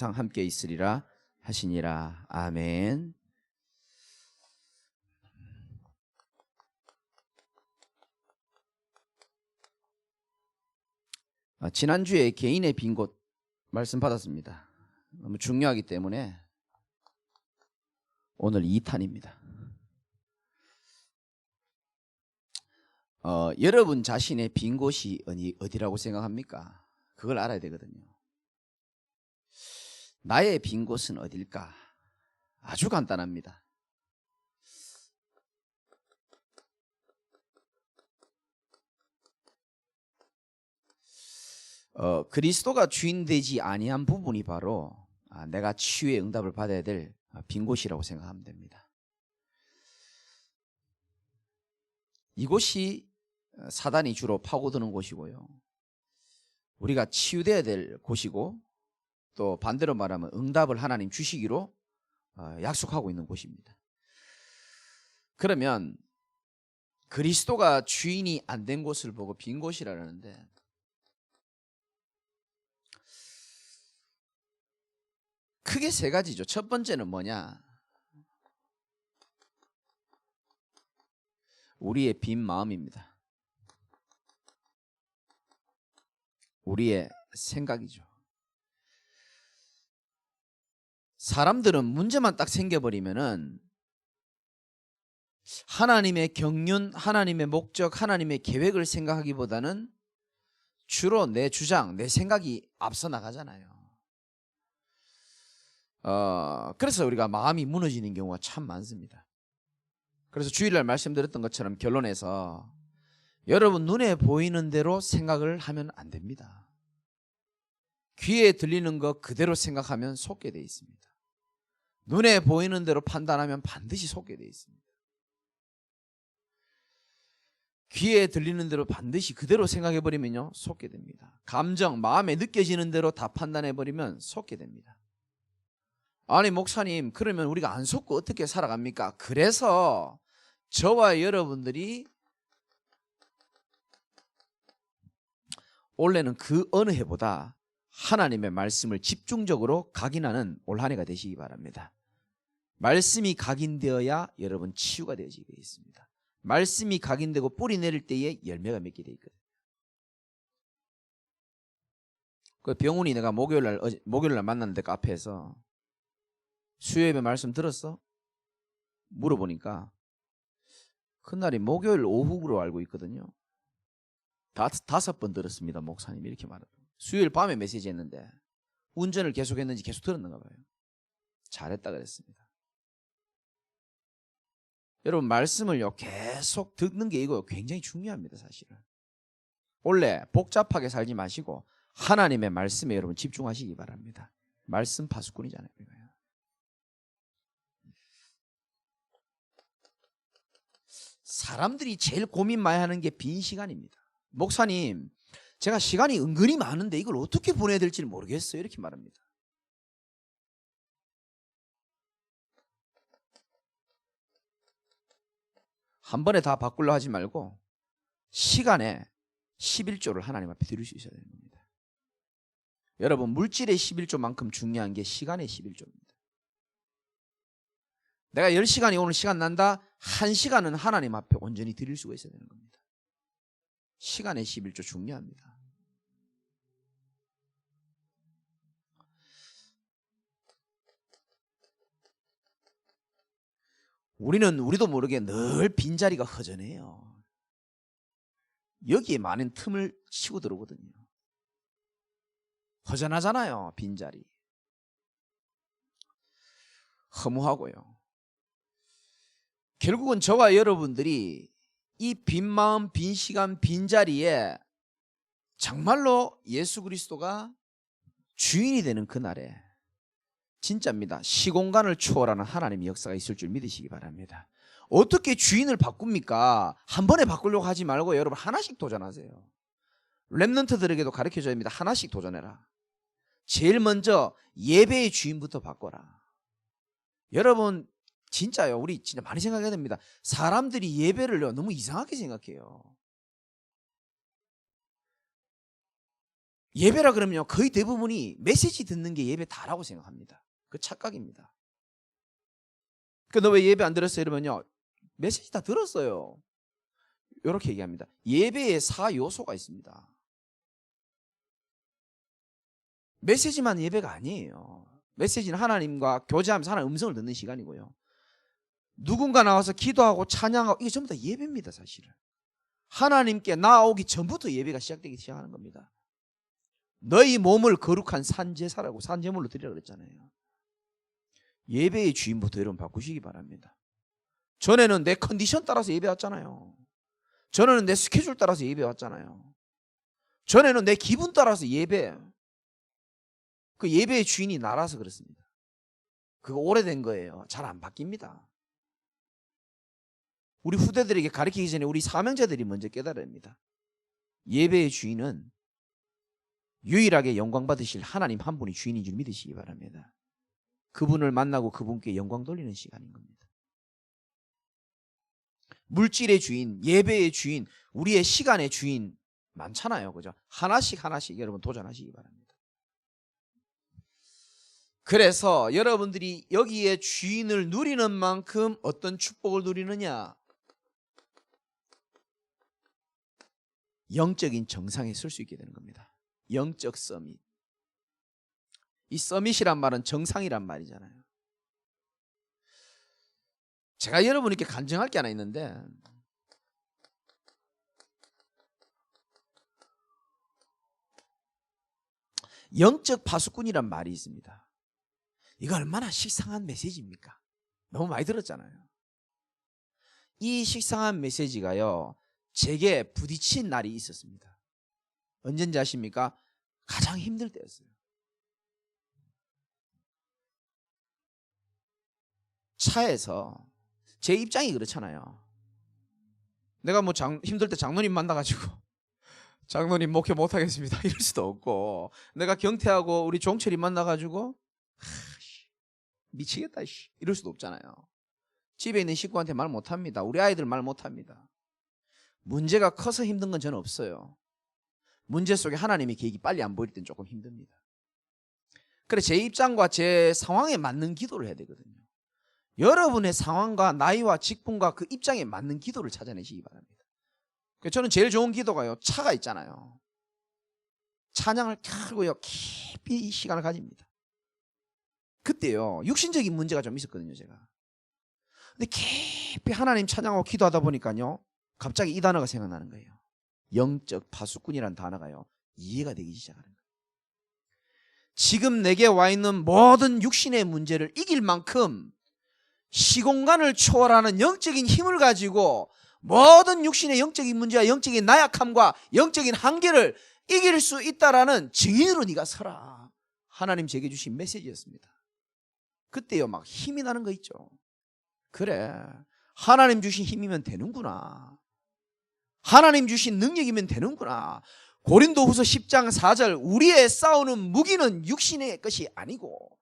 항상 함께 있으리라 하시니라. 아멘. 지난주에 개인의 빈 곳 말씀 받았습니다. 너무 중요하기 때문에 오늘 2탄입니다. 여러분 자신의 빈 곳이 어디라고 생각합니까? 그걸 알아야 되거든요. 나의 빈 곳은 어딜까? 아주 간단합니다. 그리스도가 주인 되지 아니한 부분이 바로 내가 치유의 응답을 받아야 될 빈 곳이라고 생각하면 됩니다. 이곳이 사단이 주로 파고드는 곳이고요. 우리가 치유되어야 될 곳이고, 또 반대로 말하면 응답을 하나님 주시기로 약속하고 있는 곳입니다. 그러면 그리스도가 주인이 안 된 곳을 보고 빈 곳이라는데, 크게 세 가지죠. 첫 번째는 뭐냐? 우리의 빈 마음입니다. 우리의 생각이죠. 사람들은 문제만 딱 생겨버리면은 하나님의 경륜, 하나님의 목적, 하나님의 계획을 생각하기보다는 주로 내 주장, 내 생각이 앞서 나가잖아요. 그래서 우리가 마음이 무너지는 경우가 참 많습니다. 그래서 주일날 말씀드렸던 것처럼 결론에서 여러분 눈에 보이는 대로 생각을 하면 안 됩니다. 귀에 들리는 것 그대로 생각하면 속게 돼 있습니다. 눈에 보이는 대로 판단하면 반드시 속게 돼 있습니다. 귀에 들리는 대로 반드시 그대로 생각해버리면요 속게 됩니다. 감정, 마음에 느껴지는 대로 다 판단해버리면 속게 됩니다. 아니 목사님, 그러면 우리가 안 속고 어떻게 살아갑니까? 그래서 저와 여러분들이 올해는 그 어느 해보다 하나님의 말씀을 집중적으로 각인하는 올 한 해가 되시기 바랍니다. 말씀이 각인되어야 여러분 치유가 되어지게 있습니다. 말씀이 각인되고 뿌리 내릴 때에 열매가 맺게 돼 있거든요. 그 병훈이 내가 목요일날 만났는데 카페에서 수요예배 말씀 들었어? 물어보니까 그날이 목요일 오후로 알고 있거든요. 5번 들었습니다 목사님, 이렇게 말하더라고요. 수요일 밤에 메시지 했는데 운전을 계속했는지 계속 들었는가 봐요. 잘했다 그랬습니다. 여러분 말씀을요 계속 듣는 게 이거 굉장히 중요합니다. 사실은 원래 복잡하게 살지 마시고 하나님의 말씀에 여러분 집중하시기 바랍니다. 말씀 파수꾼이잖아요. 사람들이 제일 고민 많이 하는 게 빈 시간입니다. 목사님, 제가 시간이 은근히 많은데 이걸 어떻게 보내야 될지 모르겠어요, 이렇게 말합니다. 한 번에 다 바꾸려 하지 말고 시간에 11조를 하나님 앞에 드릴 수 있어야 되는 겁니다. 여러분 물질의 11조만큼 중요한 게 시간의 11조입니다. 내가 10시간이 오늘 시간 난다, 1시간은 하나님 앞에 온전히 드릴 수가 있어야 되는 겁니다. 시간의 11조 중요합니다. 우리도 모르게 늘 빈자리가 허전해요. 여기에 많은 틈을 치고 들어오거든요. 허전하잖아요. 빈자리 허무하고요. 결국은 저와 여러분들이 이 빈 마음, 빈 시간, 빈자리에 정말로 예수 그리스도가 주인이 되는 그날에 진짜입니다. 시공간을 초월하는 하나님의 역사가 있을 줄 믿으시기 바랍니다. 어떻게 주인을 바꿉니까? 한 번에 바꾸려고 하지 말고 여러분 하나씩 도전하세요. 렘넌트들에게도 가르쳐줘야 합니다. 하나씩 도전해라. 제일 먼저 예배의 주인부터 바꿔라. 여러분 진짜요, 우리 진짜 많이 생각해야 됩니다. 사람들이 예배를요 너무 이상하게 생각해요. 예배라 그러면요, 거의 대부분이 메시지 듣는 게 예배다라고 생각합니다. 그 착각입니다. 너 왜 예배 안 들었어요? 이러면요, 메시지 다 들었어요. 이렇게 얘기합니다. 예배에 4요소가 있습니다. 메시지만 예배가 아니에요. 메시지는 하나님과 교제하면서 하나님 음성을 듣는 시간이고요. 누군가 나와서 기도하고 찬양하고, 이게 전부 다 예배입니다. 사실은 하나님께 나아오기 전부터 예배가 시작되기 시작하는 겁니다. 너희 몸을 거룩한 산제사라고, 산제물로 드리라고 그랬잖아요. 예배의 주인부터 여러분 바꾸시기 바랍니다. 전에는 내 컨디션 따라서 예배 왔잖아요. 전에는 내 스케줄 따라서 예배 왔잖아요. 전에는 내 기분 따라서 예배, 그 예배의 주인이 나라서 그렇습니다. 그거 오래된 거예요. 잘 안 바뀝니다. 우리 후대들에게 가르치기 전에 우리 사명자들이 먼저 깨달아야 합니다. 예배의 주인은 유일하게 영광 받으실 하나님 한 분이 주인인 줄 믿으시기 바랍니다. 그분을 만나고 그분께 영광 돌리는 시간인 겁니다. 물질의 주인, 예배의 주인, 우리의 시간의 주인 많잖아요. 그죠? 하나씩 여러분 도전하시기 바랍니다. 그래서 여러분들이 여기에 주인을 누리는 만큼 어떤 축복을 누리느냐? 영적인 정상에 설 수 있게 되는 겁니다. 영적 서밋. 이 서밋이란 말은 정상이란 말이잖아요. 제가 여러분께 간증할 게 하나 있는데, 영적 파수꾼이란 말이 있습니다. 이거 얼마나 식상한 메시지입니까? 너무 많이 들었잖아요. 이 식상한 메시지가요, 제게 부딪힌 날이 있었습니다. 언젠지 아십니까? 가장 힘들 때였어요. 차에서 제 입장이 그렇잖아요. 내가 뭐 힘들 때 장로님 만나가지고 장로님 목회 못하겠습니다 이럴 수도 없고, 내가 경태하고 우리 종철이 만나가지고 미치겠다 이럴 수도 없잖아요. 집에 있는 식구한테 말 못합니다. 우리 아이들 말 못합니다. 문제가 커서 힘든 건 저는 없어요. 문제 속에 하나님의 계획이 빨리 안 보일 땐 조금 힘듭니다. 그래, 제 입장과 제 상황에 맞는 기도를 해야 되거든요. 여러분의 상황과 나이와 직분과 그 입장에 맞는 기도를 찾아내시기 바랍니다. 저는 제일 좋은 기도가요, 차가 있잖아요. 찬양을 켜고요 깊이 시간을 가집니다. 그때요 육신적인 문제가 좀 있었거든요. 제가 근데 깊이 하나님 찬양하고 기도하다 보니까요 갑자기 이 단어가 생각나는 거예요. 영적 파수꾼이라는 단어가요 이해가 되기 시작하는 거예요. 지금 내게 와 있는 모든 육신의 문제를 이길 만큼 시공간을 초월하는 영적인 힘을 가지고 모든 육신의 영적인 문제와 영적인 나약함과 영적인 한계를 이길 수 있다라는 증인으로 네가 서라. 하나님 제게 주신 메시지였습니다. 그때요 막 힘이 나는 거 있죠. 그래, 하나님 주신 힘이면 되는구나. 하나님 주신 능력이면 되는구나. 고린도후서 10장 4절, 우리의 싸우는 무기는 육신의 것이 아니고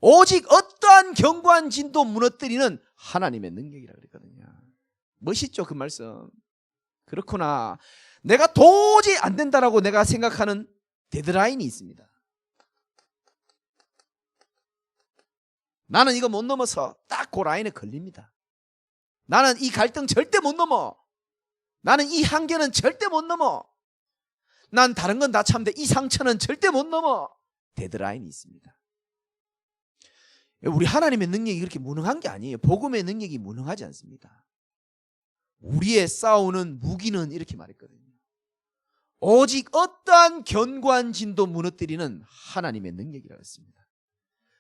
오직 어떠한 견고한 진도 무너뜨리는 하나님의 능력이라 그랬거든요. 멋있죠 그 말씀. 그렇구나. 내가 도저히 안 된다라고 내가 생각하는 데드라인이 있습니다. 나는 이거 못 넘어서 딱 그 라인에 걸립니다. 나는 이 갈등 절대 못 넘어. 나는 이 한계는 절대 못 넘어. 난 다른 건 다 참는데 이 상처는 절대 못 넘어. 데드라인이 있습니다. 우리 하나님의 능력이 그렇게 무능한 게 아니에요. 복음의 능력이 무능하지 않습니다. 우리의 싸우는 무기는 이렇게 말했거든요. 오직 어떠한 견고한 진도 무너뜨리는 하나님의 능력이라고 했습니다.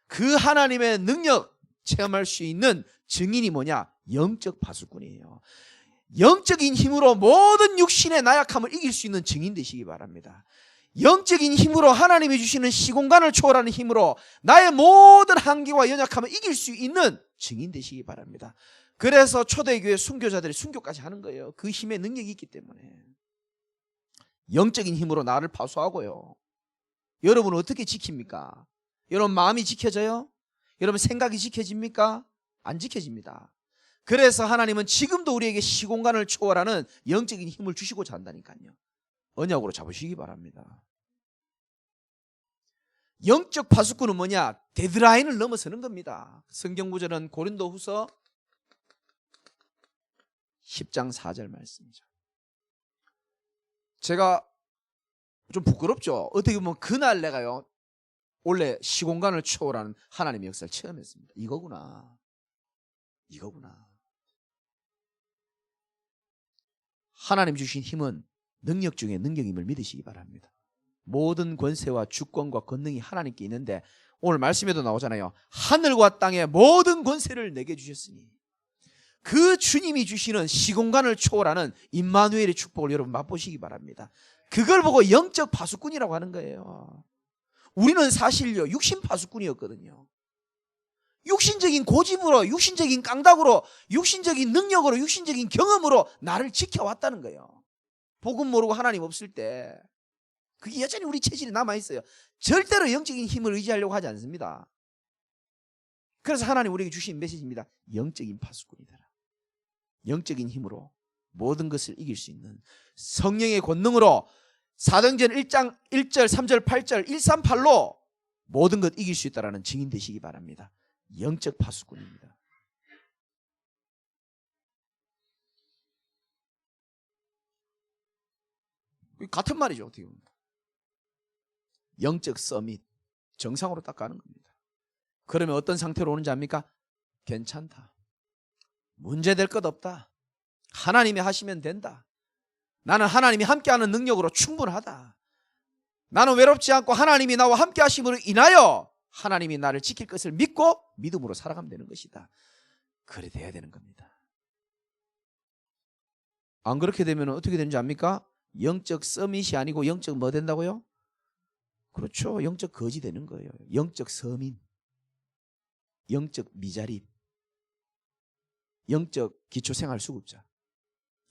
그 하나님의 능력 체험할 수 있는 증인이 뭐냐? 영적 파수꾼이에요. 영적인 힘으로 모든 육신의 나약함을 이길 수 있는 증인 되시기 바랍니다. 영적인 힘으로 하나님이 주시는 시공간을 초월하는 힘으로 나의 모든 한계와 연약함을 이길 수 있는 증인 되시기 바랍니다. 그래서 초대교회 순교자들이 순교까지 하는 거예요. 그 힘의 능력이 있기 때문에. 영적인 힘으로 나를 파수하고요. 여러분은 어떻게 지킵니까? 여러분 마음이 지켜져요? 여러분 생각이 지켜집니까? 안 지켜집니다. 그래서 하나님은 지금도 우리에게 시공간을 초월하는 영적인 힘을 주시고자 한다니까요. 언약으로 잡으시기 바랍니다. 영적 파수꾼은 뭐냐? 데드라인을 넘어서는 겁니다. 성경 구절은 고린도후서 10장 4절 말씀이죠. 제가 좀 부끄럽죠. 어떻게 보면 그날 내가요 원래 시공간을 초월하는 하나님의 역사를 처음 했습니다. 이거구나. 하나님 주신 힘은 능력 중에 능력임을 믿으시기 바랍니다. 모든 권세와 주권과 권능이 하나님께 있는데 오늘 말씀에도 나오잖아요. 하늘과 땅의 모든 권세를 내게 주셨으니 그 주님이 주시는 시공간을 초월하는 임마누엘의 축복을 여러분 맛보시기 바랍니다. 그걸 보고 영적 파수꾼이라고 하는 거예요. 우리는 사실요 육신 파수꾼이었거든요. 육신적인 고집으로, 육신적인 깡닥으로, 육신적인 능력으로, 육신적인 경험으로 나를 지켜왔다는 거예요. 복음 모르고 하나님 없을 때 그게 여전히 우리 체질이 남아있어요. 절대로 영적인 힘을 의지하려고 하지 않습니다. 그래서 하나님 우리에게 주신 메시지입니다. 영적인 파수꾼이다. 영적인 힘으로 모든 것을 이길 수 있는 성령의 권능으로 사도행전 1장 1절 3절 8절 138로 모든 것 이길 수 있다는 증인 되시기 바랍니다. 영적 파수꾼입니다. 같은 말이죠. 어떻게 보면. 영적 서밋 정상으로 딱 가는 겁니다. 그러면 어떤 상태로 오는지 압니까? 괜찮다. 문제될 것 없다. 하나님이 하시면 된다. 나는 하나님이 함께하는 능력으로 충분하다. 나는 외롭지 않고 하나님이 나와 함께 하심으로 인하여 하나님이 나를 지킬 것을 믿고 믿음으로 살아가면 되는 것이다. 그래 돼야 되는 겁니다. 안 그렇게 되면 어떻게 되는지 압니까? 영적 서밋이 아니고 영적 뭐 된다고요? 그렇죠. 영적 거지 되는 거예요. 영적 서민, 영적 미자립, 영적 기초생활수급자.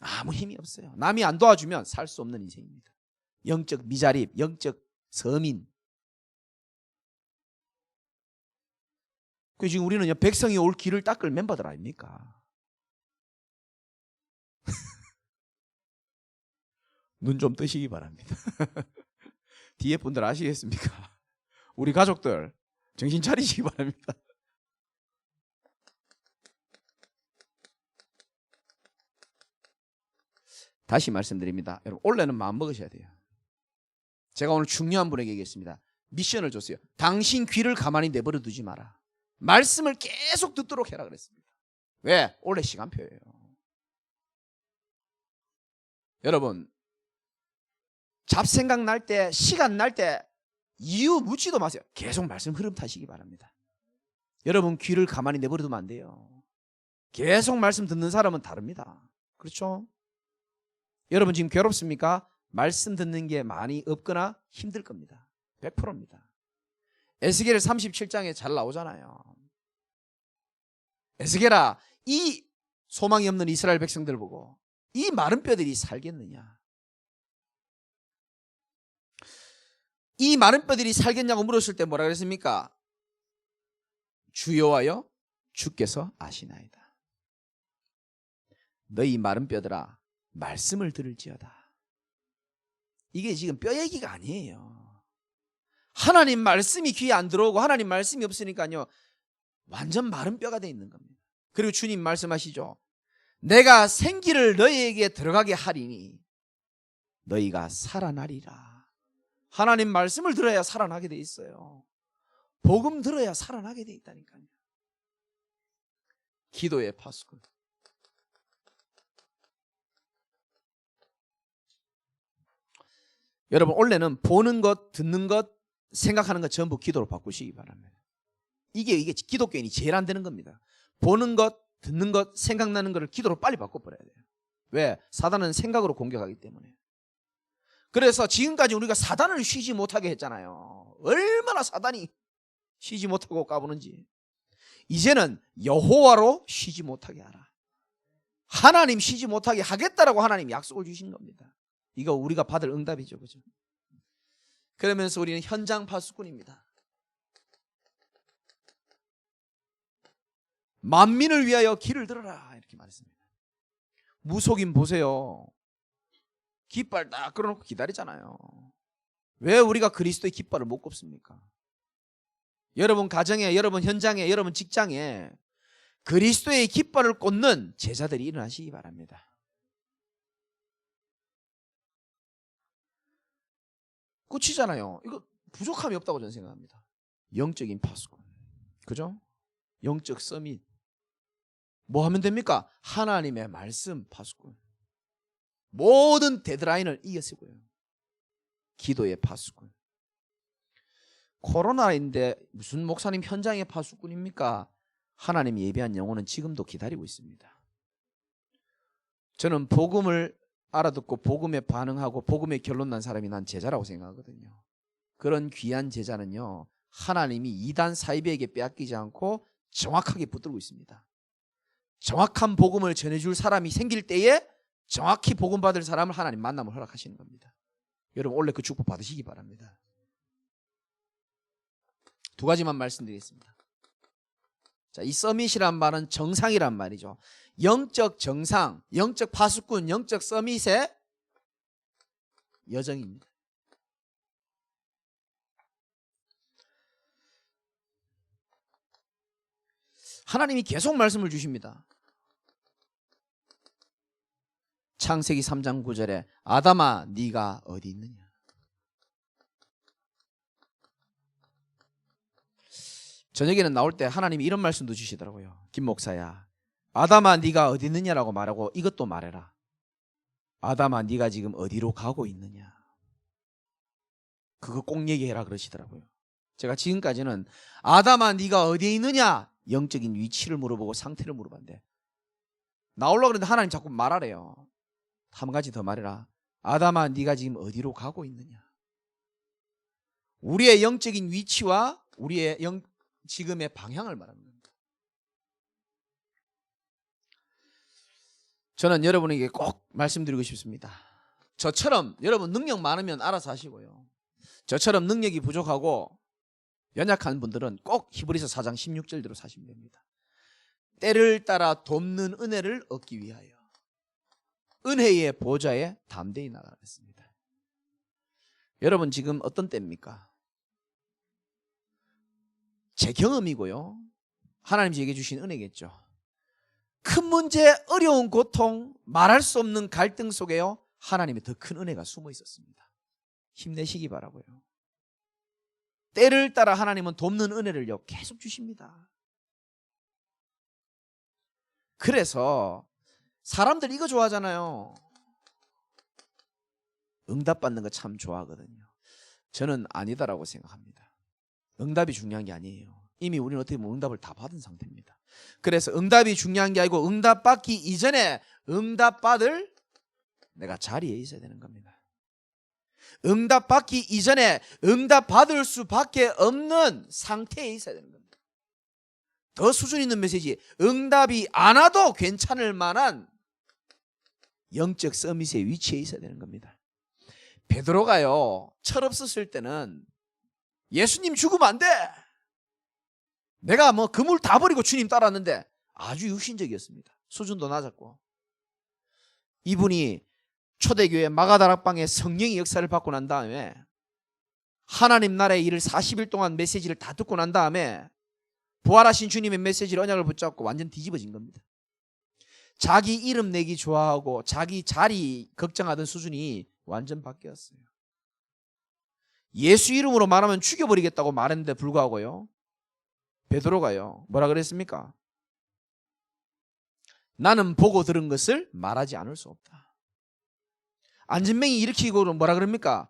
아무 힘이 없어요. 남이 안 도와주면 살 수 없는 인생입니다. 영적 미자립, 영적 서민. 그 지금 우리는 백성이 올 길을 닦을 멤버들 아닙니까? 눈 좀 뜨시기 바랍니다. 뒤에 분들 아시겠습니까? 우리 가족들 정신 차리시기 바랍니다. 다시 말씀드립니다. 여러분 올해는 마음 먹으셔야 돼요. 제가 오늘 중요한 분에게 얘기했습니다. 미션을 줬어요. 당신 귀를 가만히 내버려 두지 마라. 말씀을 계속 듣도록 해라 그랬습니다. 왜? 올해 시간표예요. 여러분 잡생각 날 때, 시간 날 때 이유 묻지도 마세요. 계속 말씀 흐름 타시기 바랍니다. 여러분 귀를 가만히 내버려 두면 안 돼요. 계속 말씀 듣는 사람은 다릅니다. 그렇죠? 여러분 지금 괴롭습니까? 말씀 듣는 게 많이 없거나 힘들 겁니다. 100%입니다. 에스겔 37장에 잘 나오잖아요. 에스겔아, 이 소망이 없는 이스라엘 백성들 보고 이 마른 뼈들이 살겠느냐? 이 마른 뼈들이 살겠냐고 물었을 때 뭐라 그랬습니까? 주여와여 주께서 아시나이다. 너희 마른 뼈들아 말씀을 들을지어다. 이게 지금 뼈 얘기가 아니에요. 하나님 말씀이 귀에 안 들어오고 하나님 말씀이 없으니까요 완전 마른 뼈가 돼 있는 겁니다. 그리고 주님 말씀하시죠. 내가 생기를 너희에게 들어가게 하리니 너희가 살아나리라. 하나님 말씀을 들어야 살아나게 돼 있어요. 복음 들어야 살아나게 돼 있다니까요. 기도의 파수꾼. 여러분 올해는 보는 것, 듣는 것, 생각하는 것 전부 기도로 바꾸시기 바랍니다. 이게 기독교인이 제일 안 되는 겁니다. 보는 것, 듣는 것, 생각나는 것을 기도로 빨리 바꿔버려야 돼요. 왜? 사단은 생각으로 공격하기 때문에. 그래서 지금까지 우리가 사단을 쉬지 못하게 했잖아요. 얼마나 사단이 쉬지 못하고 까부는지. 이제는 여호와로 쉬지 못하게 하라. 하나님 쉬지 못하게 하겠다라고 하나님 약속을 주신 겁니다. 이거 우리가 받을 응답이죠. 그죠? 그러면서 우리는 현장 파수꾼입니다. 만민을 위하여 길을 들어라 이렇게 말했습니다. 무속인 보세요. 깃발 딱 끌어놓고 기다리잖아요. 왜 우리가 그리스도의 깃발을 못 꼽습니까? 여러분 가정에, 여러분 현장에, 여러분 직장에 그리스도의 깃발을 꽂는 제자들이 일어나시기 바랍니다. 끝이잖아요. 이거 부족함이 없다고 저는 생각합니다. 영적인 파수꾼, 그죠? 영적 서밋. 뭐 하면 됩니까? 하나님의 말씀 파수꾼. 모든 데드라인을 이겼고요. 기도의 파수꾼. 코로나인데 무슨 목사님 현장의 파수꾼입니까? 하나님이 예비한 영혼은 지금도 기다리고 있습니다. 저는 복음을 알아듣고 복음에 반응하고 복음에 결론 난 사람이 난 제자라고 생각하거든요. 그런 귀한 제자는요, 하나님이 이단 사이비에게 빼앗기지 않고 정확하게 붙들고 있습니다. 정확한 복음을 전해줄 사람이 생길 때에 정확히 복음 받을 사람을 하나님 만남을 허락하시는 겁니다. 여러분 원래 그 축복 받으시기 바랍니다. 두 가지만 말씀드리겠습니다. 자, 이 서밋이란 말은 정상이란 말이죠. 영적 정상, 영적 파수꾼, 영적 서밋의 여정입니다. 하나님이 계속 말씀을 주십니다. 창세기 3장 9절에 아담아 네가 어디 있느냐. 저녁에는 나올 때 하나님이 이런 말씀도 주시더라고요. 김 목사야, 아담아 네가 어디 있느냐라고 말하고 이것도 말해라. 아담아 네가 지금 어디로 가고 있느냐. 그거 꼭 얘기해라 그러시더라고요. 제가 지금까지는 아담아 네가 어디에 있느냐 영적인 위치를 물어보고 상태를 물어봤는데, 나오려고 그러는데 하나님 자꾸 말하래요. 한 가지 더 말해라. 아담아 네가 지금 어디로 가고 있느냐. 우리의 영적인 위치와 우리의 지금의 방향을 말합니다. 저는 여러분에게 꼭 말씀드리고 싶습니다. 저처럼 여러분 능력 많으면 알아서 하시고요, 저처럼 능력이 부족하고 연약한 분들은 꼭 히브리서 4장 16절대로 사시면 됩니다. 때를 따라 돕는 은혜를 얻기 위하여 은혜의 보좌에 담대히 나가겠습니다. 여러분 지금 어떤 때입니까? 제 경험이고요, 하나님 제게 주신 은혜겠죠. 큰 문제, 어려운 고통, 말할 수 없는 갈등 속에요, 하나님의 더 큰 은혜가 숨어 있었습니다. 힘내시기 바라고요. 때를 따라 하나님은 돕는 은혜를요 계속 주십니다. 그래서 사람들 이거 좋아하잖아요. 응답받는 거 참 좋아하거든요. 저는 아니다라고 생각합니다. 응답이 중요한 게 아니에요. 이미 우리는 어떻게 보면 응답을 다 받은 상태입니다. 그래서 응답이 중요한 게 아니고 응답받기 이전에 응답받을 내가 자리에 있어야 되는 겁니다. 응답받기 이전에 응답받을 수밖에 없는 상태에 있어야 되는 겁니다. 더 수준 있는 메시지, 응답이 안 와도 괜찮을 만한 영적 서밋의 위치에 있어야 되는 겁니다. 베드로가요 철없었을 때는 예수님 죽으면 안 돼, 내가 뭐 그물 다 버리고 주님 따랐는데 아주 육신적이었습니다. 수준도 낮았고. 이분이 초대교회 마가다락방에 성령의 역사를 받고 난 다음에 하나님 나라의 일을 40일 동안 메시지를 다 듣고 난 다음에 부활하신 주님의 메시지를 언약을 붙잡고 완전 뒤집어진 겁니다. 자기 이름 내기 좋아하고 자기 자리 걱정하던 수준이 완전 바뀌었어요. 예수 이름으로 말하면 죽여버리겠다고 말했는데 불구하고요, 베드로가요 뭐라 그랬습니까? 나는 보고 들은 것을 말하지 않을 수 없다. 안진뱅이 일으키고 뭐라 그럽니까?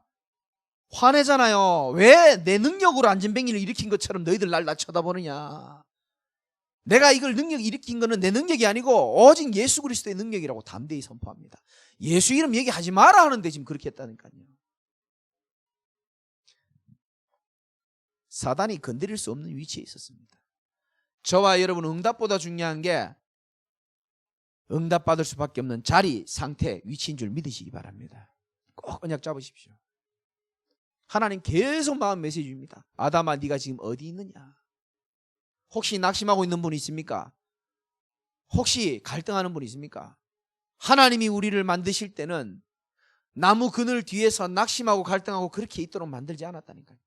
화내잖아요. 왜 내 능력으로 안진뱅이를 일으킨 것처럼 너희들 날 쳐다보느냐. 내가 이걸 능력 일으킨 거는 내 능력이 아니고 오직 예수 그리스도의 능력이라고 담대히 선포합니다. 예수 이름 얘기하지 마라 하는데 지금 그렇게 했다니까요. 사단이 건드릴 수 없는 위치에 있었습니다. 저와 여러분 응답보다 중요한 게 응답받을 수밖에 없는 자리, 상태, 위치인 줄 믿으시기 바랍니다. 꼭 언약 잡으십시오. 하나님 계속 마음 메시지 줍니다. 아담아 네가 지금 어디 있느냐. 혹시 낙심하고 있는 분 있습니까? 혹시 갈등하는 분 있습니까? 하나님이 우리를 만드실 때는 나무 그늘 뒤에서 낙심하고 갈등하고 그렇게 있도록 만들지 않았다니까요.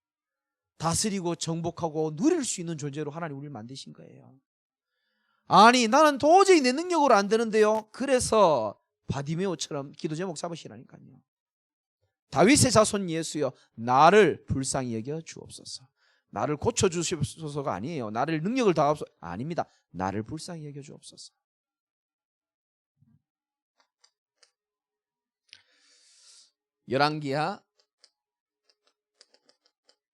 다스리고 정복하고 누릴 수 있는 존재로 하나님 우리를 만드신 거예요. 아니 나는 도저히 내 능력으로 안 되는데요. 그래서 바디메오처럼 기도 제목 잡으시라니까요. 다윗의 자손 예수여 나를 불쌍히 여겨 주옵소서. 나를 고쳐주시옵소서가 아니에요. 나를 능력을 다하옵소서 아닙니다. 나를 불쌍히 여겨 주옵소서. 열왕기하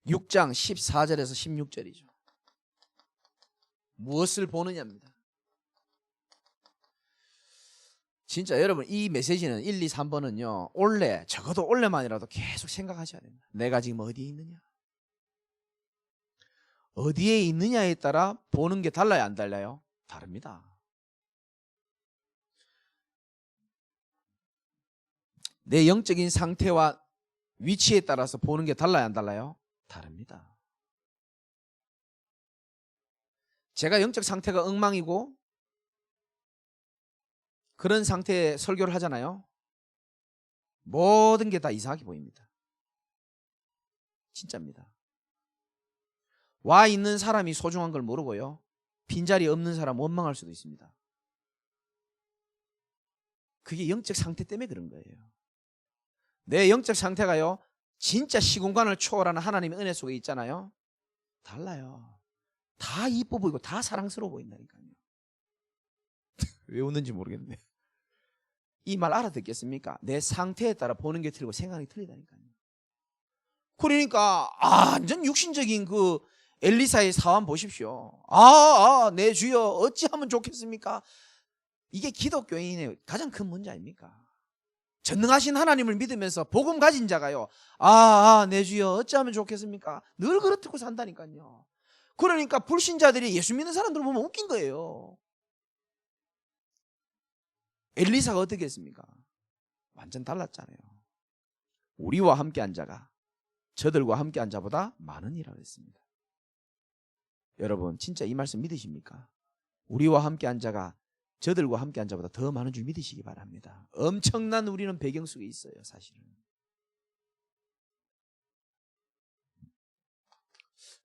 6장 14절에서 16절이죠. 무엇을 보느냐입니다. 진짜 여러분 이 메시지는 1, 2, 3번은요 올해 적어도 올해만이라도 계속 생각하셔야 됩니다. 내가 지금 어디에 있느냐, 어디에 있느냐에 따라 보는 게 달라요 안 달라요? 다릅니다. 내 영적인 상태와 위치에 따라서 보는 게 달라요 안 달라요? 다릅니다. 제가 영적 상태가 엉망이고 그런 상태에 설교를 하잖아요. 모든 게 다 이상하게 보입니다. 진짜입니다. 와 있는 사람이 소중한 걸 모르고요, 빈자리 없는 사람 원망할 수도 있습니다. 그게 영적 상태 때문에 그런 거예요. 내 영적 상태가요 진짜 시공간을 초월하는 하나님의 은혜 속에 있잖아요. 달라요. 다 이뻐 보이고 다 사랑스러워 보인다니까요. 왜 웃는지 모르겠네. 이 말 알아듣겠습니까? 내 상태에 따라 보는 게 틀리고 생각이 틀리다니까요. 그러니까 완전 육신적인 그 엘리사의 사환 보십시오. 내 주여 어찌하면 좋겠습니까? 이게 기독교인의 가장 큰 문제 아닙니까? 전능하신 하나님을 믿으면서 복음 가진 자가요 내 주여 어찌하면 좋겠습니까? 늘 그렇다고 산다니까요. 그러니까 불신자들이 예수 믿는 사람들 보면 웃긴 거예요. 엘리사가 어떻게 했습니까? 완전 달랐잖아요. 우리와 함께 한 자가 저들과 함께 한 자보다 많으니라고 했습니다. 여러분 진짜 이 말씀 믿으십니까? 우리와 함께 한 자가 저들과 함께 한 자보다 더 많은 줄 믿으시기 바랍니다. 엄청난 우리는 배경 속에 있어요. 사실은.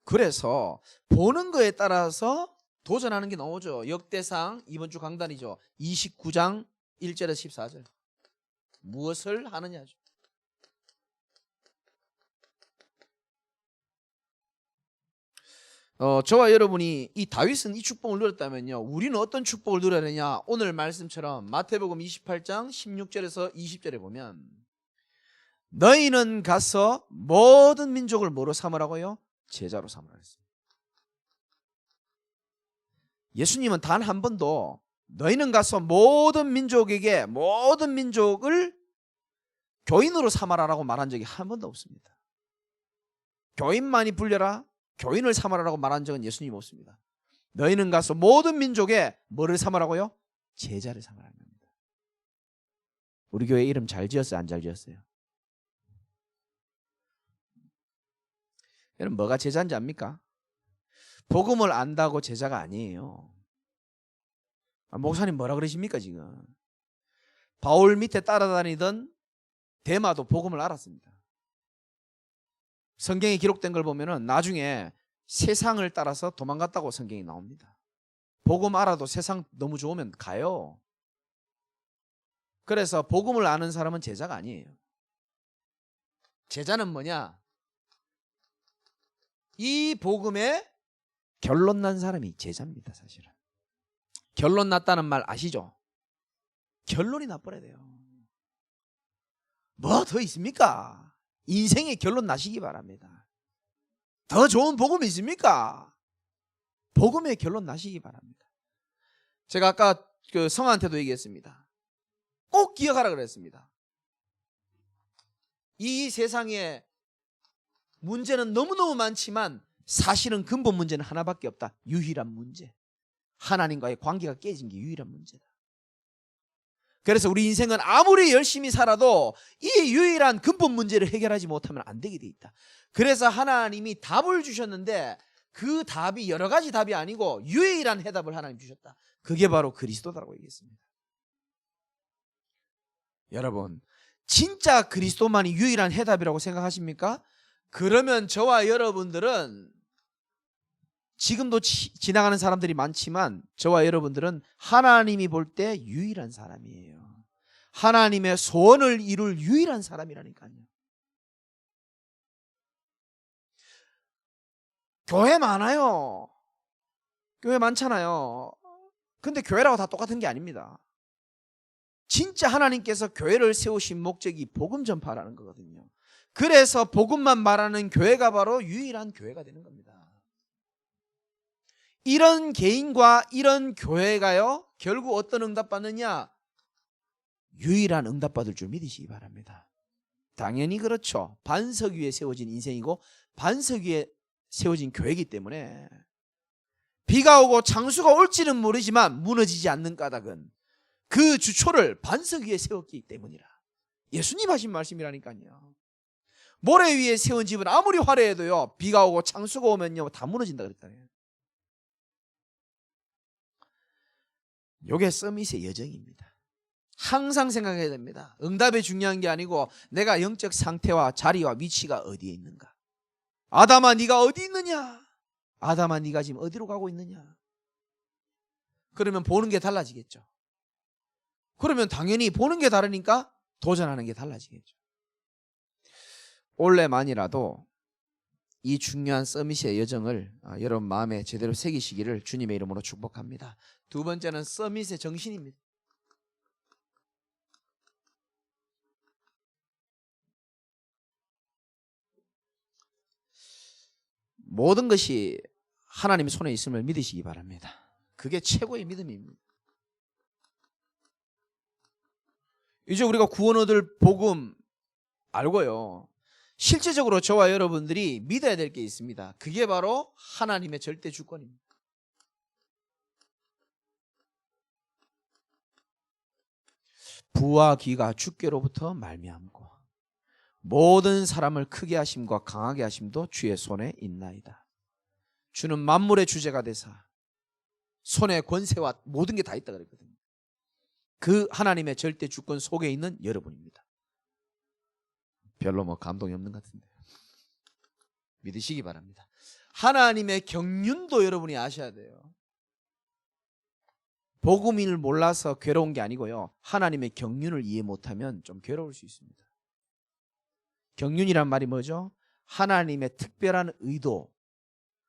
그래서 보는 거에 따라서 도전하는 게 나오죠. 역대상 이번 주 강단이죠. 29장 1절에서 14절. 무엇을 하느냐죠. 저와 여러분이 이 다윗은 이 축복을 누렸다면요, 우리는 어떤 축복을 누려야 되냐? 오늘 말씀처럼 마태복음 28장 16절에서 20절에 보면 너희는 가서 모든 민족을 뭐로 삼으라고요? 제자로 삼으라 했습니다. 예수님은 단 한 번도 너희는 가서 모든 민족에게 모든 민족을 교인으로 삼아라라고 말한 적이 한 번도 없습니다. 교인만이 불려라, 교인을 삼아라라고 말한 적은 예수님 없습니다. 너희는 가서 모든 민족에 뭐를 삼으라고요? 제자를 삼으라는 겁니다. 우리 교회 이름 잘 지었어요? 안 잘 지었어요? 여러분 뭐가 제자인지 압니까? 복음을 안다고 제자가 아니에요. 목사님 뭐라 그러십니까 지금? 바울 밑에 따라다니던 데마도 복음을 알았습니다. 성경에 기록된 걸 보면은 나중에 세상을 따라서 도망갔다고 성경이 나옵니다. 복음 알아도 세상 너무 좋으면 가요. 그래서 복음을 아는 사람은 제자가 아니에요. 제자는 뭐냐? 이 복음에 결론 난 사람이 제자입니다. 사실은 결론 났다는 말 아시죠? 결론이 나버려야 돼요. 뭐 더 있습니까? 인생의 결론 나시기 바랍니다. 더 좋은 복음이 있습니까? 복음의 결론 나시기 바랍니다. 제가 아까 그 성한테도 얘기했습니다. 꼭 기억하라 그랬습니다. 이 세상에 문제는 너무너무 많지만 사실은 근본 문제는 하나밖에 없다. 유일한 문제. 하나님과의 관계가 깨진 게 유일한 문제다. 그래서 우리 인생은 아무리 열심히 살아도 이 유일한 근본 문제를 해결하지 못하면 안 되게 돼 있다. 그래서 하나님이 답을 주셨는데 그 답이 여러 가지 답이 아니고 유일한 해답을 하나님 주셨다. 그게 바로 그리스도다라고 얘기했습니다. 여러분 진짜 그리스도만이 유일한 해답이라고 생각하십니까? 그러면 저와 여러분들은 지금도 지나가는 사람들이 많지만 저와 여러분들은 하나님이 볼 때 유일한 사람이에요. 하나님의 소원을 이룰 유일한 사람이라니까요. 교회 많아요. 교회 많잖아요. 근데 교회라고 다 똑같은 게 아닙니다. 진짜 하나님께서 교회를 세우신 목적이 복음 전파라는 거거든요. 그래서 복음만 말하는 교회가 바로 유일한 교회가 되는 겁니다. 이런 개인과 이런 교회가요, 결국 어떤 응답 받느냐? 유일한 응답 받을 줄 믿으시기 바랍니다. 당연히 그렇죠. 반석 위에 세워진 인생이고 반석 위에 세워진 교회이기 때문에 비가 오고 창수가 올지는 모르지만 무너지지 않는 까닭은 그 주초를 반석 위에 세웠기 때문이라. 예수님 하신 말씀이라니까요. 모래 위에 세운 집은 아무리 화려해도요, 비가 오고 창수가 오면요 다 무너진다 그랬잖아요. 이게 서밋의 여정입니다. 항상 생각해야 됩니다. 응답이 중요한 게 아니고 내가 영적 상태와 자리와 위치가 어디에 있는가. 아담아 네가 어디 있느냐? 아담아 네가 지금 어디로 가고 있느냐? 그러면 보는 게 달라지겠죠. 그러면 당연히 보는 게 다르니까 도전하는 게 달라지겠죠. 올해만이라도 이 중요한 서밋의 여정을 여러분 마음에 제대로 새기시기를 주님의 이름으로 축복합니다. 두 번째는 서밋의 정신입니다. 모든 것이 하나님의 손에 있음을 믿으시기 바랍니다. 그게 최고의 믿음입니다. 이제 우리가 구원 얻을 복음 알고요, 실제적으로 저와 여러분들이 믿어야 될 게 있습니다. 그게 바로 하나님의 절대 주권입니다. 부와 기가 주께로부터 말미암고 모든 사람을 크게 하심과 강하게 하심도 주의 손에 있나이다. 주는 만물의 주제가 되사 손에 권세와 모든 게 다 있다 그랬거든요. 그 하나님의 절대 주권 속에 있는 여러분입니다. 별로 감동이 없는 것 같은데 믿으시기 바랍니다. 하나님의 경륜도 여러분이 아셔야 돼요. 복음을 몰라서 괴로운 게 아니고요, 하나님의 경륜을 이해 못하면 좀 괴로울 수 있습니다. 경륜이란 말이 뭐죠? 하나님의 특별한 의도,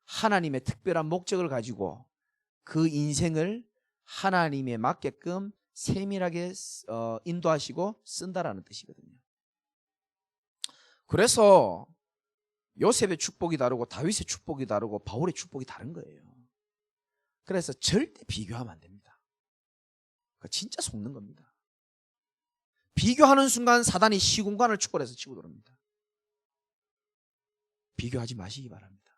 하나님의 특별한 목적을 가지고 그 인생을 하나님에 맞게끔 세밀하게 인도하시고 쓴다라는 뜻이거든요. 그래서 요셉의 축복이 다르고 다윗의 축복이 다르고 바울의 축복이 다른 거예요. 그래서 절대 비교하면 안 됩니다. 진짜 속는 겁니다. 비교하는 순간 사단이 시공간을 축벌해서 치고 들어옵니다. 비교하지 마시기 바랍니다.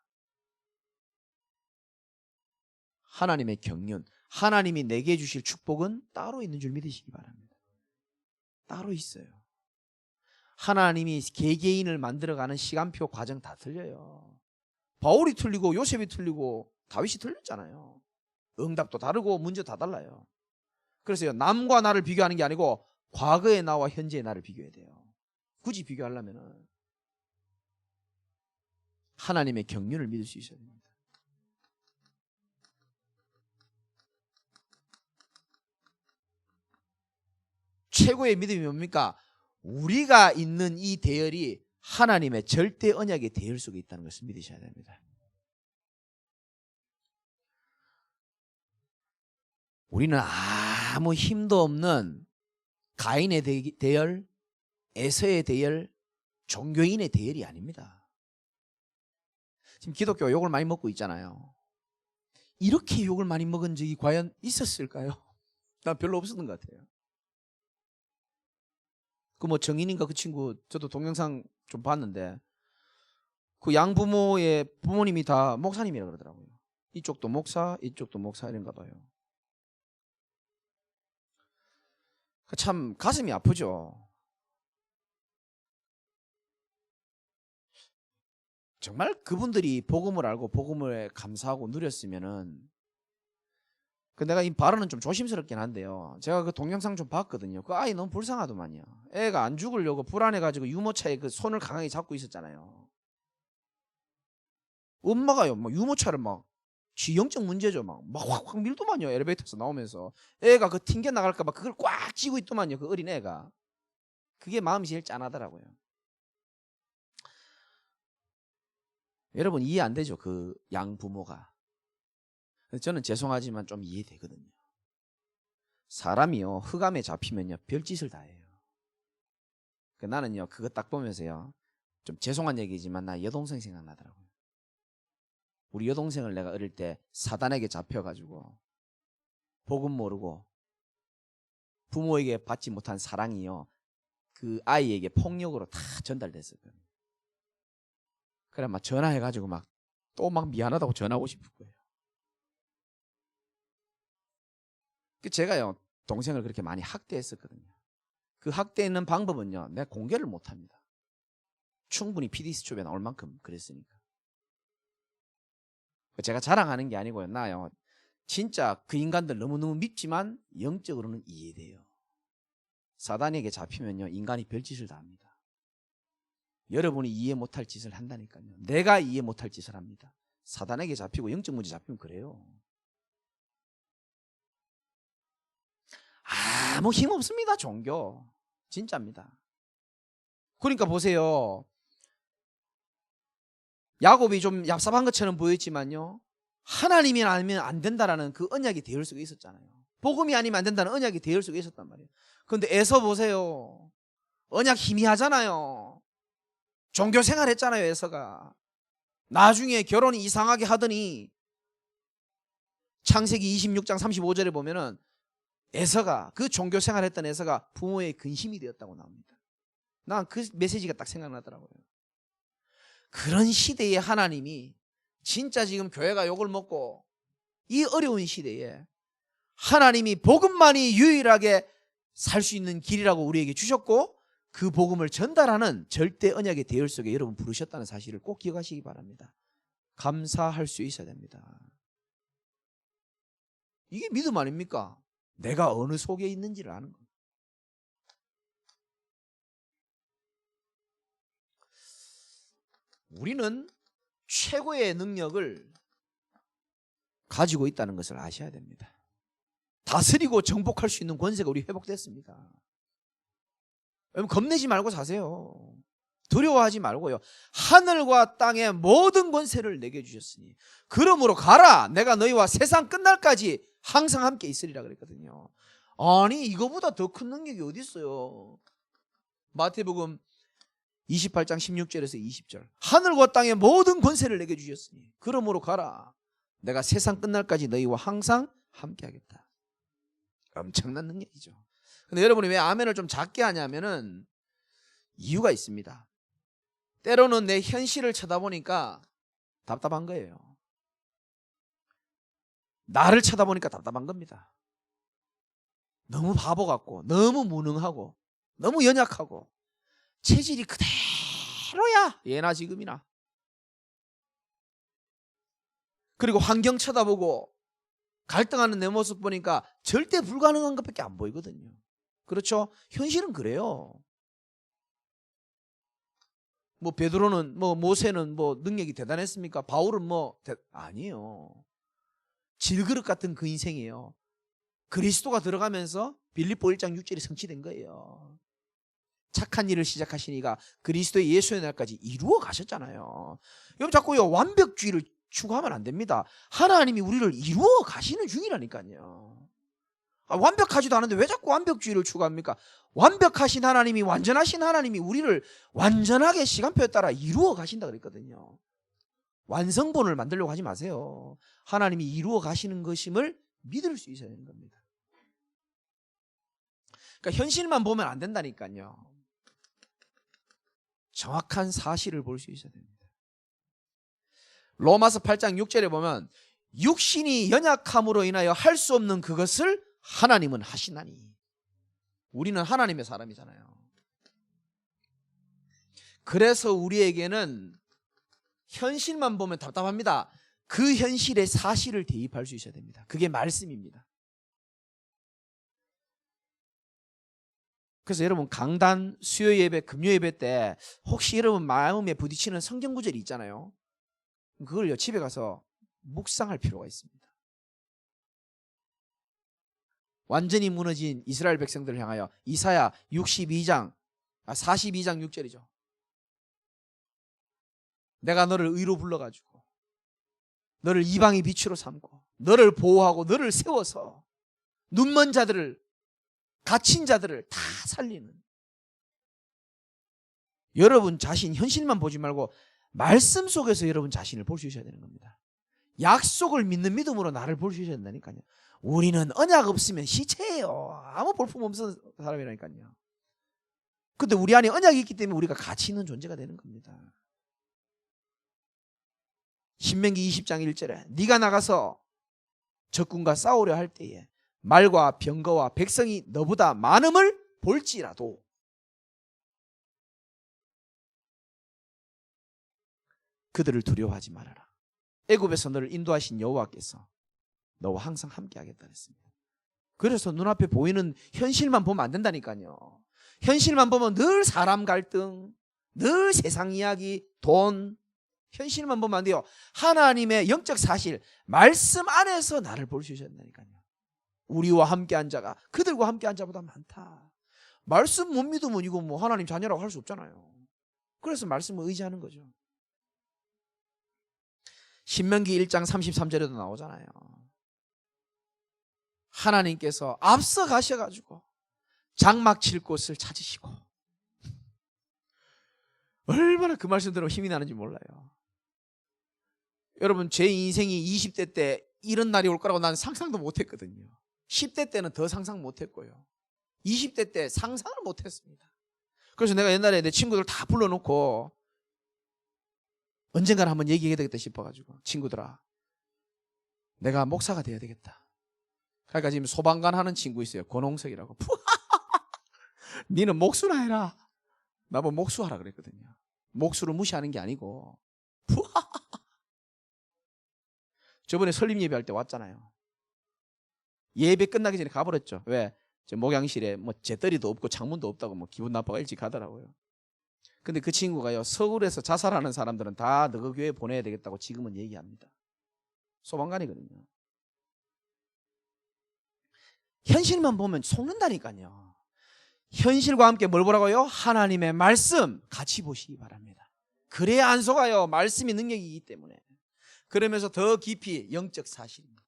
하나님의 경륜, 하나님이 내게 주실 축복은 따로 있는 줄 믿으시기 바랍니다. 따로 있어요. 하나님이 개개인을 만들어가는 시간표 과정 다 틀려요. 바울이 틀리고 요셉이 틀리고 다윗이 틀렸잖아요. 응답도 다르고 문제도 다 달라요. 그래서 남과 나를 비교하는 게 아니고 과거의 나와 현재의 나를 비교해야 돼요. 굳이 비교하려면 하나님의 경륜을 믿을 수 있어야 됩니다. 최고의 믿음이 뭡니까? 우리가 있는 이 대열이 하나님의 절대 언약의 대열 속에 있다는 것을 믿으셔야 됩니다. 우리는 아무 힘도 없는 가인의 대열, 에서의 대열, 종교인의 대열이 아닙니다. 지금 기독교가 욕을 많이 먹고 있잖아요. 이렇게 욕을 많이 먹은 적이 과연 있었을까요? 난 별로 없었던 것 같아요. 그 정인인가 그 친구, 저도 동영상 좀 봤는데 그 양부모의 부모님이 다 목사님이라 그러더라고요. 이쪽도 목사, 이쪽도 목사 이런가 봐요. 참 가슴이 아프죠. 정말 그분들이 복음을 알고 복음을 감사하고 누렸으면은, 내가 이 발언은 좀 조심스럽긴 한데요, 제가 그 동영상 좀 봤거든요. 그 아이 너무 불쌍하더만요. 애가 안 죽으려고 불안해가지고 유모차에 그 손을 강하게 잡고 있었잖아요. 엄마가요, 막 유모차를 막 지형적 문제죠. 막 확확 밀더만요. 엘리베이터에서 나오면서 애가 그 튕겨 나갈까봐 그걸 꽉 쥐고 있더만요. 그 어린 애가. 그게 마음이 제일 짠하더라고요. 여러분 이해 안 되죠? 그 양부모가. 저는 죄송하지만 좀 이해되거든요. 사람이요 흑암에 잡히면요 별짓을 다 해요. 나는요 그거 딱 보면서요 좀 죄송한 얘기지만 나 여동생 생각나더라고요. 우리 여동생을 내가 어릴 때 사단에게 잡혀가지고 복음 모르고 부모에게 받지 못한 사랑이요 그 아이에게 폭력으로 다 전달됐었거든요. 그래 막 전화해가지고 막 또 막 미안하다고 전화하고 싶을 거예요. 제가요 동생을 그렇게 많이 학대했었거든요. 그 학대하는 방법은요 내가 공개를 못합니다. 충분히 PD수첩에 나올 만큼 그랬으니까. 제가 자랑하는 게 아니고요. 나요 진짜 그 인간들 너무너무 밉지만 영적으로는 이해돼요. 사단에게 잡히면요 인간이 별짓을 다 합니다. 여러분이 이해 못할 짓을 한다니까요. 내가 이해 못할 짓을 합니다. 사단에게 잡히고 영적 문제 잡히면 그래요. 아무 힘 없습니다. 종교 진짜입니다. 그러니까 보세요. 야곱이 좀 얍삽한 것처럼 보였지만요 하나님이 아니면 안 된다라는 그 언약이 되을 수가 있었잖아요. 복음이 아니면 안 된다는 언약이 되을 수가 있었단 말이에요. 그런데 에서 보세요. 언약 희미하잖아요. 종교생활 했잖아요. 에서가 나중에 결혼이 이상하게 하더니 창세기 26장 35절에 보면은 에서가 그 종교생활 했던 에서가 부모의 근심이 되었다고 나옵니다. 난 그 메시지가 딱 생각나더라고요. 그런 시대에 하나님이 진짜 지금 교회가 욕을 먹고 이 어려운 시대에 하나님이 복음만이 유일하게 살 수 있는 길이라고 우리에게 주셨고 그 복음을 전달하는 절대 언약의 대열 속에 여러분 부르셨다는 사실을 꼭 기억하시기 바랍니다. 감사할 수 있어야 됩니다. 이게 믿음 아닙니까? 내가 어느 속에 있는지를 아는 겁니다. 우리는 최고의 능력을 가지고 있다는 것을 아셔야 됩니다. 다스리고 정복할 수 있는 권세가 우리 회복됐습니다. 여러분 겁내지 말고 사세요. 두려워하지 말고요. 하늘과 땅의 모든 권세를 내게 주셨으니 그러므로 가라. 내가 너희와 세상 끝날까지 항상 함께 있으리라 그랬거든요. 아니 이거보다 더 큰 능력이 어디 있어요. 마태복음 28장 16절에서 20절 하늘과 땅의 모든 권세를 내게 주셨으니 그러므로 가라. 내가 세상 끝날까지 너희와 항상 함께 하겠다. 엄청난 능력이죠. 근데 여러분이 왜 아멘을 좀 작게 하냐면은 이유가 있습니다. 때로는 내 현실을 쳐다보니까 답답한 거예요. 나를 쳐다보니까 답답한 겁니다. 너무 바보 같고 너무 무능하고 너무 연약하고 체질이 그대로야. 예나 지금이나. 그리고 환경 쳐다보고 갈등하는 내 모습 보니까 절대 불가능한 것밖에 안 보이거든요. 그렇죠? 현실은 그래요. 뭐 베드로는 뭐 모세는 뭐 능력이 대단했습니까? 바울은 뭐 아니에요. 질그릇 같은 그 인생이에요. 그리스도가 들어가면서 빌립보 1장 6절이 성취된 거예요. 착한 일을 시작하신 이가 그리스도의 예수의 날까지 이루어 가셨잖아요. 여러분 자꾸요 완벽주의를 추구하면 안 됩니다. 하나님이 우리를 이루어 가시는 중이라니까요. 완벽하지도 않은데 왜 자꾸 완벽주의를 추구합니까? 완벽하신 하나님이 완전하신 하나님이 우리를 완전하게 시간표에 따라 이루어 가신다 그랬거든요. 완성본을 만들려고 하지 마세요. 하나님이 이루어 가시는 것임을 믿을 수 있어야 되는 겁니다. 그러니까 현실만 보면 안 된다니까요. 정확한 사실을 볼 수 있어야 됩니다. 로마서 8장 6절에 보면 육신이 연약함으로 인하여 할 수 없는 그것을 하나님은 하시나니. 우리는 하나님의 사람이잖아요. 그래서 우리에게는 현실만 보면 답답합니다. 그 현실에 사실을 대입할 수 있어야 됩니다. 그게 말씀입니다. 그래서 여러분 강단, 수요 예배, 금요 예배 때 혹시 여러분 마음에 부딪히는 성경 구절이 있잖아요. 그걸요 집에 가서 묵상할 필요가 있습니다. 완전히 무너진 이스라엘 백성들을 향하여 이사야 42장 6절이죠. 내가 너를 의로 불러가지고 너를 이방의 빛으로 삼고 너를 보호하고 너를 세워서 눈먼 자들을 갇힌 자들을 다 살리는, 여러분 자신 현실만 보지 말고 말씀 속에서 여러분 자신을 볼 수 있어야 되는 겁니다. 약속을 믿는 믿음으로 나를 볼 수 있어야 된다니까요. 우리는 언약 없으면 시체예요. 아무 볼품 없는 사람이라니까요. 근데 우리 안에 언약이 있기 때문에 우리가 가치 있는 존재가 되는 겁니다. 신명기 20장 1절에 네가 나가서 적군과 싸우려 할 때에 말과 병거와 백성이 너보다 많음을 볼지라도 그들을 두려워하지 말아라. 애굽에서 너를 인도하신 여호와께서 너와 항상 함께 하겠다 했습니다. 그래서 눈앞에 보이는 현실만 보면 안 된다니까요. 현실만 보면 늘 사람 갈등, 늘 세상 이야기, 돈, 현실만 보면 안 돼요. 하나님의 영적 사실, 말씀 안에서 나를 볼 수 있어야 된다니까요. 우리와 함께한 자가 그들과 함께한 자보다 많다. 말씀 못 믿으면 이거 뭐 하나님 자녀라고 할 수 없잖아요. 그래서 말씀을 의지하는 거죠. 신명기 1장 33절에도 나오잖아요. 하나님께서 앞서 가셔가지고 장막 칠 곳을 찾으시고, 얼마나 그 말씀 들으면 힘이 나는지 몰라요. 여러분 제 인생이 20대 때 이런 날이 올 거라고 나는 상상도 못했거든요. 10대 때는 더 상상 못했고요. 20대 때 상상을 못했습니다. 그래서 내가 옛날에 내 친구들 다 불러놓고 언젠가는 한번 얘기해야 되겠다 싶어가지고, 친구들아 내가 목사가 돼야 되겠다. 그러니까 지금 소방관 하는 친구 있어요. 권홍석이라고. 니는 목수나 해라. 나보고 목수하라 그랬거든요. 목수를 무시하는 게 아니고 저번에 설립 예배할 때 왔잖아요. 예배 끝나기 전에 가버렸죠. 왜? 저 목양실에 뭐 재떨이도 없고 창문도 없다고 뭐 기분 나빠가 일찍 가더라고요. 근데 그 친구가요, 서울에서 자살하는 사람들은 다 너희 교회에 보내야 되겠다고 지금은 얘기합니다. 소방관이거든요. 현실만 보면 속는다니까요. 현실과 함께 뭘 보라고요? 하나님의 말씀 같이 보시기 바랍니다. 그래야 안 속아요. 말씀이 능력이기 때문에. 그러면서 더 깊이 영적 사실입니다.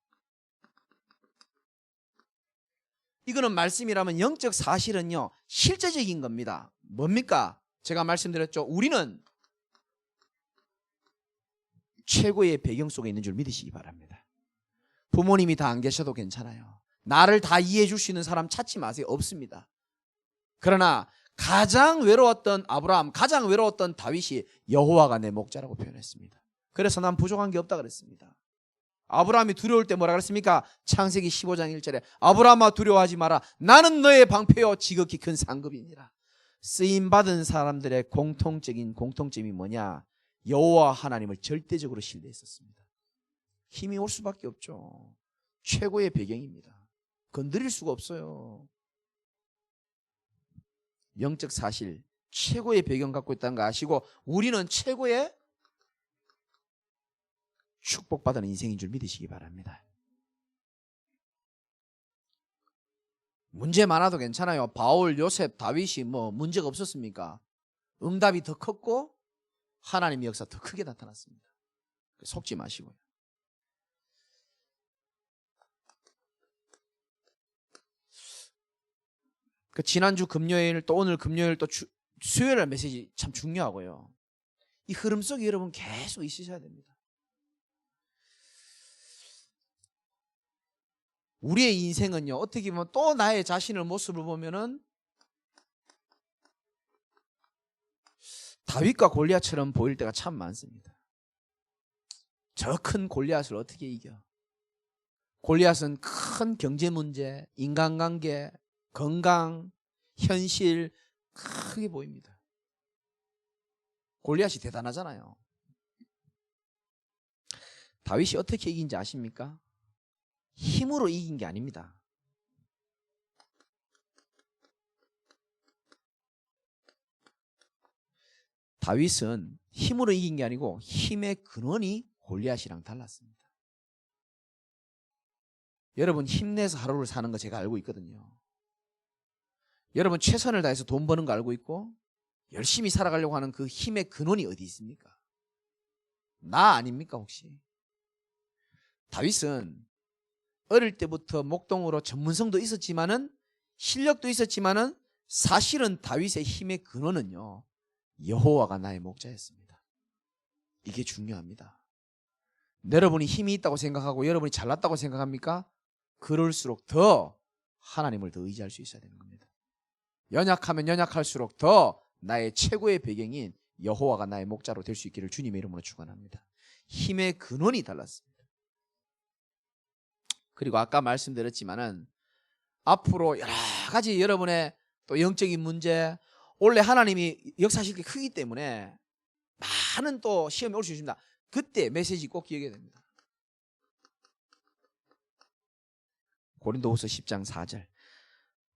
이거는 말씀이라면 영적 사실은요 실제적인 겁니다. 뭡니까? 제가 말씀드렸죠. 우리는 최고의 배경 속에 있는 줄 믿으시기 바랍니다. 부모님이 다 안 계셔도 괜찮아요. 나를 다 이해해 줄 수 있는 사람 찾지 마세요. 없습니다. 그러나 가장 외로웠던 아브라함, 가장 외로웠던 다윗이 여호와가 내 목자라고 표현했습니다. 그래서 난 부족한 게 없다 그랬습니다. 아브라함이 두려울 때 뭐라 그랬습니까? 창세기 15장 1절에 아브라함아 두려워하지 마라. 나는 너의 방패요 지극히 큰 상급이니라. 쓰임받은 사람들의 공통점이 뭐냐? 여호와 하나님을 절대적으로 신뢰했었습니다. 힘이 올 수밖에 없죠. 최고의 배경입니다. 건드릴 수가 없어요. 영적 사실, 최고의 배경 갖고 있다는 거 아시고 우리는 최고의 축복받은 인생인 줄 믿으시기 바랍니다. 문제 많아도 괜찮아요. 바울, 요셉, 다윗이 뭐 문제가 없었습니까? 응답이 더 컸고 하나님의 역사 더 크게 나타났습니다. 속지 마시고요. 그 지난주 금요일 또 오늘 금요일 또 수요일 메시지 참 중요하고요. 이 흐름 속에 여러분 계속 있으셔야 됩니다. 우리의 인생은요 어떻게 보면 또 나의 자신의 모습을 보면은 다윗과 골리앗처럼 보일 때가 참 많습니다. 저 큰 골리앗을 어떻게 이겨? 골리앗은 큰 경제 문제, 인간관계, 건강, 현실 크게 보입니다. 골리앗이 대단하잖아요. 다윗이 어떻게 이긴지 아십니까? 힘으로 이긴 게 아닙니다. 다윗은 힘으로 이긴 게 아니고 힘의 근원이 골리앗이랑 달랐습니다. 여러분 힘내서 하루를 사는 거 제가 알고 있거든요. 여러분 최선을 다해서 돈 버는 거 알고 있고 열심히 살아가려고 하는 그 힘의 근원이 어디 있습니까? 나 아닙니까 혹시? 다윗은 어릴 때부터 목동으로 전문성도 있었지만은 실력도 있었지만은 사실은 다윗의 힘의 근원은요 여호와가 나의 목자였습니다. 이게 중요합니다. 여러분이 힘이 있다고 생각하고 여러분이 잘났다고 생각합니까? 그럴수록 더 하나님을 더 의지할 수 있어야 되는 겁니다. 연약하면 연약할수록 더 나의 최고의 배경인 여호와가 나의 목자로 될 수 있기를 주님의 이름으로 축원합니다. 힘의 근원이 달랐습니다. 그리고 아까 말씀드렸지만은 앞으로 여러 가지 여러분의 또 영적인 문제, 원래 하나님이 역사하실 게 크기 때문에 많은 또 시험이 올 수 있습니다. 그때 메시지 꼭 기억해야 됩니다. 고린도후서 10장 4절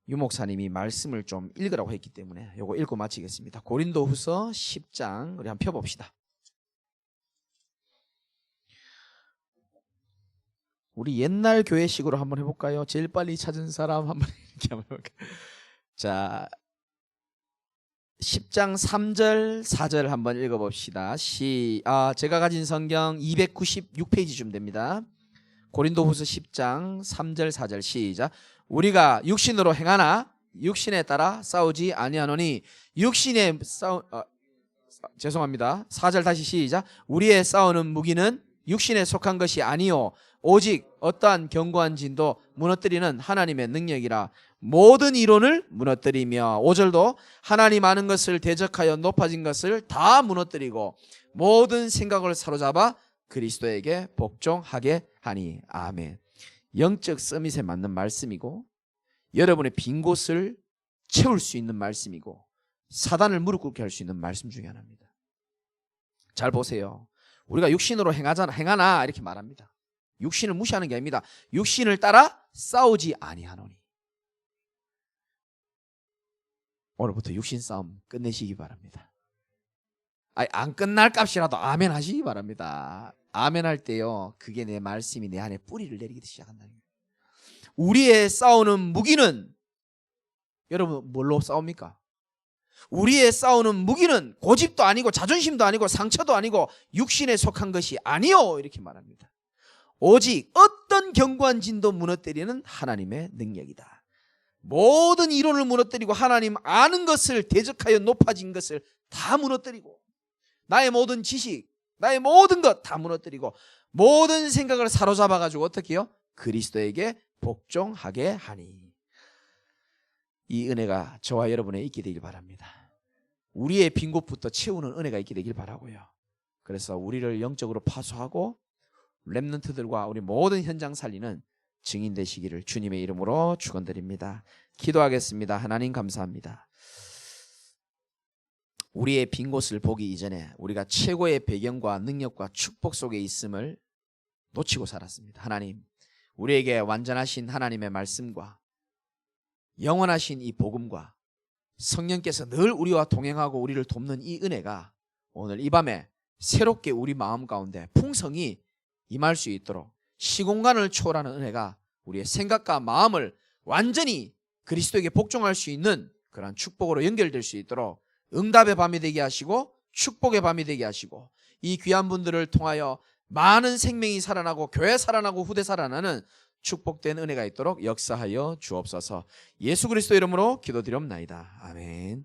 유 목사님이 말씀을 좀 읽으라고 했기 때문에 이거 읽고 마치겠습니다. 고린도후서 10장 우리 한번 펴봅시다. 우리 옛날 교회식으로 한번 해볼까요? 제일 빨리 찾은 사람 한번 이렇게 한번 해볼까요? 자, 10장 3절 4절 한번 읽어봅시다. 제가 가진 성경 296페이지쯤 됩니다. 고린도후서 10장 3절 4절 시작. 우리가 육신으로 행하나 육신에 따라 싸우지 아니하노니 육신에 죄송합니다. 4절 다시 시작. 우리의 싸우는 무기는 육신에 속한 것이 아니요 오직 어떠한 견고한 진도 무너뜨리는 하나님의 능력이라. 모든 이론을 무너뜨리며 5절도 하나님 아는 것을 대적하여 높아진 것을 다 무너뜨리고 모든 생각을 사로잡아 그리스도에게 복종하게 하니. 아멘. 영적 서밋에 맞는 말씀이고 여러분의 빈 곳을 채울 수 있는 말씀이고 사단을 무릎 꿇게 할 수 있는 말씀 중에 하나입니다. 잘 보세요. 우리가 육신으로 행하나 이렇게 말합니다. 육신을 무시하는 게 아닙니다. 육신을 따라 싸우지 아니하노니. 오늘부터 육신 싸움 끝내시기 바랍니다. 안 끝날 값이라도 아멘 하시기 바랍니다. 아멘 할 때요 그게 내 말씀이 내 안에 뿌리를 내리기 시작한다는 거예요. 우리의 싸우는 무기는 여러분 뭘로 싸웁니까? 우리의 싸우는 무기는 고집도 아니고 자존심도 아니고 상처도 아니고 육신에 속한 것이 아니요 이렇게 말합니다. 오직 어떤 견고한 진도 무너뜨리는 하나님의 능력이다. 모든 이론을 무너뜨리고 하나님 아는 것을 대적하여 높아진 것을 다 무너뜨리고 나의 모든 지식, 나의 모든 것 다 무너뜨리고 모든 생각을 사로잡아가지고 어떻게 해요? 그리스도에게 복종하게 하니. 이 은혜가 저와 여러분에 있게 되길 바랍니다. 우리의 빈 곳부터 채우는 은혜가 있게 되길 바라고요. 그래서 우리를 영적으로 파수하고 렘넌트들과 우리 모든 현장 살리는 증인 되시기를 주님의 이름으로 축원드립니다. 기도하겠습니다. 하나님 감사합니다. 우리의 빈 곳을 보기 이전에 우리가 최고의 배경과 능력과 축복 속에 있음을 놓치고 살았습니다. 하나님, 우리에게 완전하신 하나님의 말씀과 영원하신 이 복음과 성령께서 늘 우리와 동행하고 우리를 돕는 이 은혜가 오늘 이 밤에 새롭게 우리 마음 가운데 풍성이 임할 수 있도록 시공간을 초월하는 은혜가 우리의 생각과 마음을 완전히 그리스도에게 복종할 수 있는 그런 축복으로 연결될 수 있도록 응답의 밤이 되게 하시고 축복의 밤이 되게 하시고 이 귀한 분들을 통하여 많은 생명이 살아나고 교회 살아나고 후대 살아나는 축복된 은혜가 있도록 역사하여 주옵소서. 예수 그리스도 이름으로 기도드리옵나이다. 아멘.